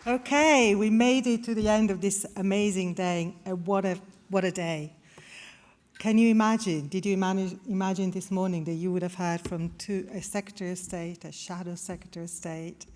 Okay, we made it to the end of this amazing day. What a day. Can you imagine, did you imagine this morning that you would have heard from a Secretary of State, a Shadow Secretary of State,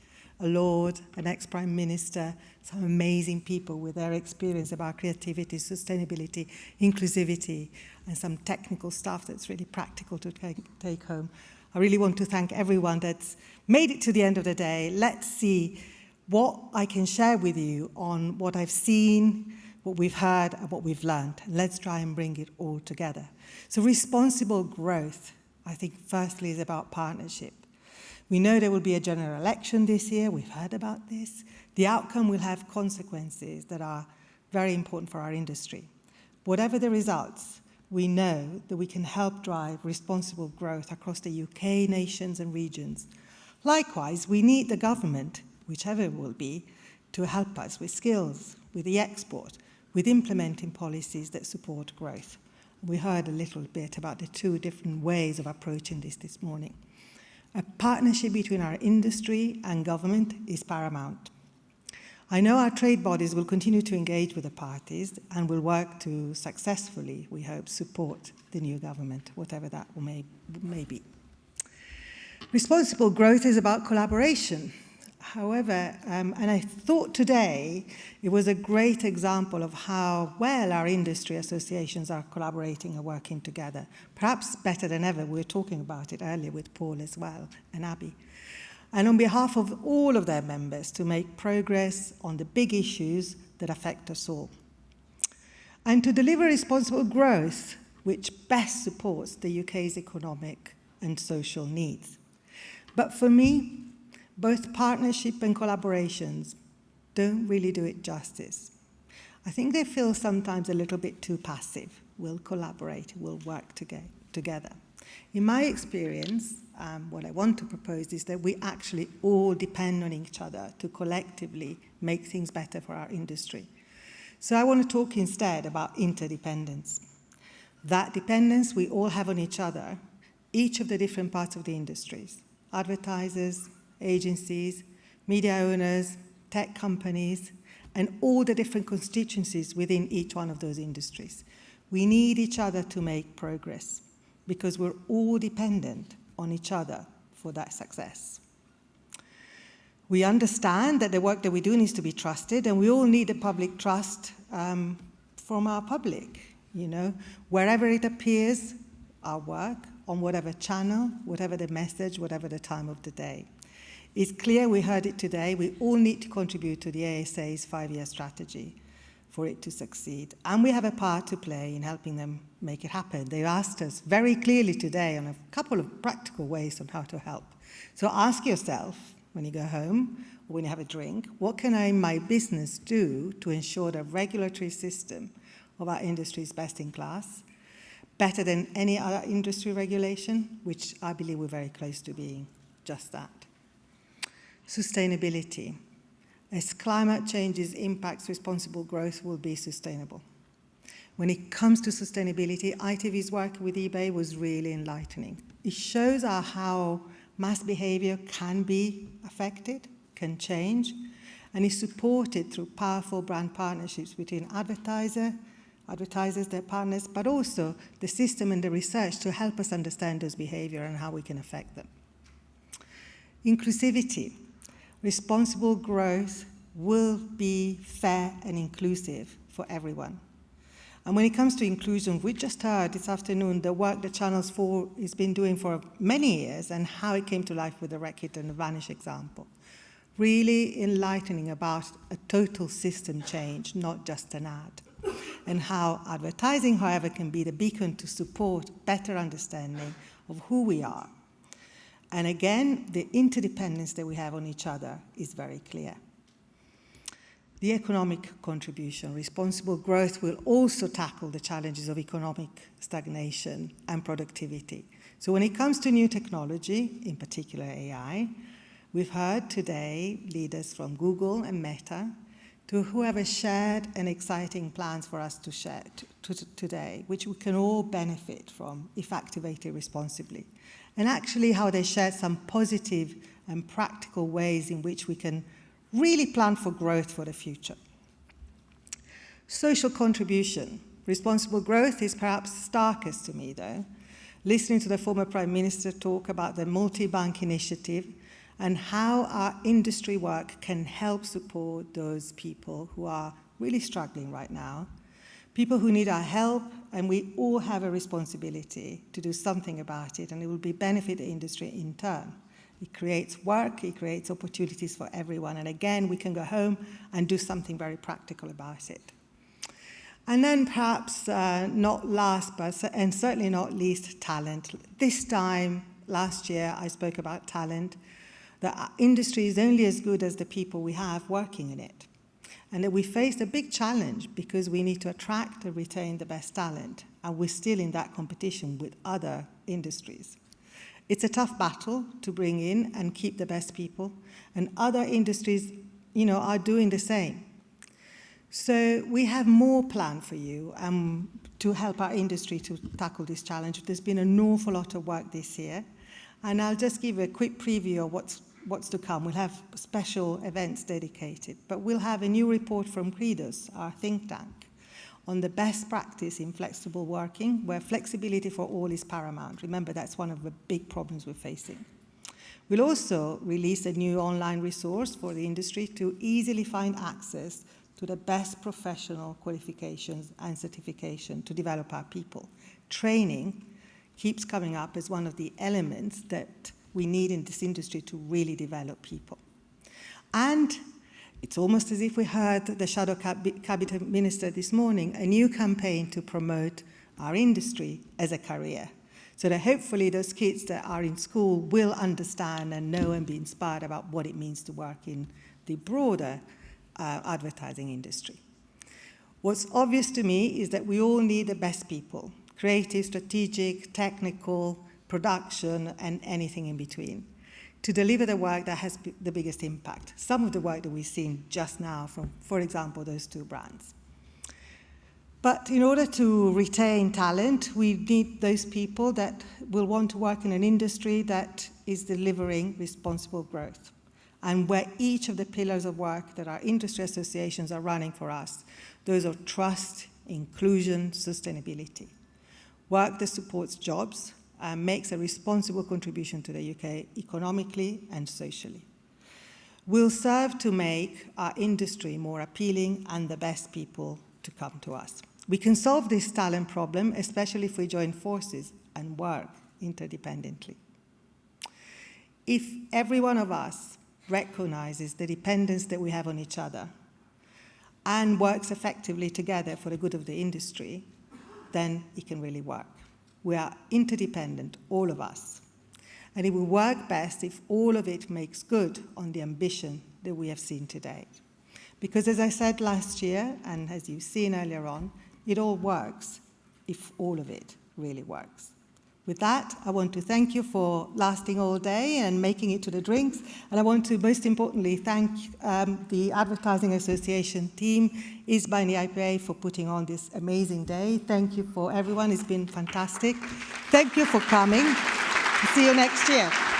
a Lord, an ex-Prime Minister, some amazing people with their experience about creativity, sustainability, inclusivity, and some technical stuff that's really practical to take home. I really want to thank everyone that's made it to the end of the day. Let's see what I can share with you on what I've seen, what we've heard, and what we've learned. Let's try and bring it all together. So responsible growth, I think, firstly, is about partnership. We know there will be a general election this year. We've heard about this. The outcome will have consequences that are very important for our industry. Whatever the results, we know that we can help drive responsible growth across the UK, nations, and regions. Likewise, we need the government, whichever it will be, to help us with skills, with the export, with implementing policies that support growth. We heard a little bit about the two different ways of approaching this morning. A partnership between our industry and government is paramount. I know our trade bodies will continue to engage with the parties and will work to successfully, we hope, support the new government, whatever that may be. Responsible growth is about collaboration. However, and I thought today it was a great example of how well our industry associations are collaborating and working together, perhaps better than ever. We were talking about it earlier with Paul as well and Abby. And on behalf of all of their members to make progress on the big issues that affect us all. And to deliver responsible growth which best supports the UK's economic and social needs. But for me, both partnership and collaborations don't really do it justice. I think they feel sometimes a little bit too passive. We'll collaborate, we'll work together. In my experience, what I want to propose is that we actually all depend on each other to collectively make things better for our industry. So I want to talk instead about interdependence. That dependence we all have on each other, each of the different parts of the industries, advertisers, agencies, media owners, tech companies, and all the different constituencies within each one of those industries. We need each other to make progress because we're all dependent on each other for that success. We understand that the work that we do needs to be trusted, and we all need the public trust from our public, wherever it appears, our work, on whatever channel, whatever the message, whatever the time of the day. It's clear, we heard it today, we all need to contribute to the ASA's 5-year strategy for it to succeed. And we have a part to play in helping them make it happen. They asked us very clearly today on a couple of practical ways on how to help. So ask yourself, when you go home or when you have a drink, what can I, my business, do to ensure the regulatory system of our industry is best in class, better than any other industry regulation, which I believe we're very close to being just that. Sustainability. As climate change's impacts, responsible growth will be sustainable. When it comes to sustainability, ITV's work with eBay was really enlightening. It shows how mass behavior can be affected, can change, and is supported through powerful brand partnerships between advertisers, their partners, but also the system and the research to help us understand those behavior and how we can affect them. Inclusivity. Responsible growth will be fair and inclusive for everyone. And when it comes to inclusion, we just heard this afternoon the work that Channels 4 has been doing for many years and how it came to life with the Wreck-It and the Vanish example. Really enlightening about a total system change, not just an ad. And how advertising, however, can be the beacon to support better understanding of who we are. And again, the interdependence that we have on each other is very clear. The economic contribution, responsible growth will also tackle the challenges of economic stagnation and productivity. So when it comes to new technology, in particular AI, we've heard today leaders from Google and Meta to whoever shared an exciting plans for us to share today, which we can all benefit from if activated responsibly. And actually how they shared some positive and practical ways in which we can really plan for growth for the future. Social contribution. Responsible growth is perhaps starkest to me, though. Listening to the former Prime Minister talk about the multi-bank initiative and how our industry work can help support those people who are really struggling right now, people who need our help, and we all have a responsibility to do something about it, and it will benefit the industry in turn. It creates work, it creates opportunities for everyone, and again, we can go home and do something very practical about it. And then perhaps not last, and certainly not least, talent. This time, last year, I spoke about talent. The industry is only as good as the people we have working in it. And that we faced a big challenge because we need to attract and retain the best talent. And we're still in that competition with other industries. It's a tough battle to bring in and keep the best people. And other industries, are doing the same. So we have more planned for you to help our industry to tackle this challenge. There's been an awful lot of work this year. And I'll just give a quick preview of what's to come. We'll have special events dedicated, but we'll have a new report from Credos, our think tank, on the best practice in flexible working, where flexibility for all is paramount. Remember, that's one of the big problems we're facing. We'll also release a new online resource for the industry to easily find access to the best professional qualifications and certification to develop our people. Training keeps coming up as one of the elements that we need in this industry to really develop people. And it's almost as if we heard the Shadow Cabinet Minister this morning, a new campaign to promote our industry as a career, so that hopefully those kids that are in school will understand and know and be inspired about what it means to work in the broader advertising industry. What's obvious to me is that we all need the best people, creative, strategic, technical, production, and anything in between, to deliver the work that has the biggest impact. Some of the work that we've seen just now from, for example, those two brands. But in order to retain talent, we need those people that will want to work in an industry that is delivering responsible growth, and where each of the pillars of work that our industry associations are running for us, those are trust, inclusion, sustainability. Work that supports jobs and makes a responsible contribution to the UK economically and socially. Will serve to make our industry more appealing and the best people to come to us. We can solve this talent problem, especially if we join forces and work interdependently. If every one of us recognizes the dependence that we have on each other and works effectively together for the good of the industry, then it can really work. We are interdependent, all of us. And it will work best if all of it makes good on the ambition that we have seen today. Because as I said last year, and as you've seen earlier on, it all works if all of it really works. With that, I want to thank you for lasting all day and making it to the drinks. And I want to, most importantly, thank the Advertising Association team, ISBA and the IPA, for putting on this amazing day. Thank you for everyone. It's been fantastic. Thank you for coming. See you next year.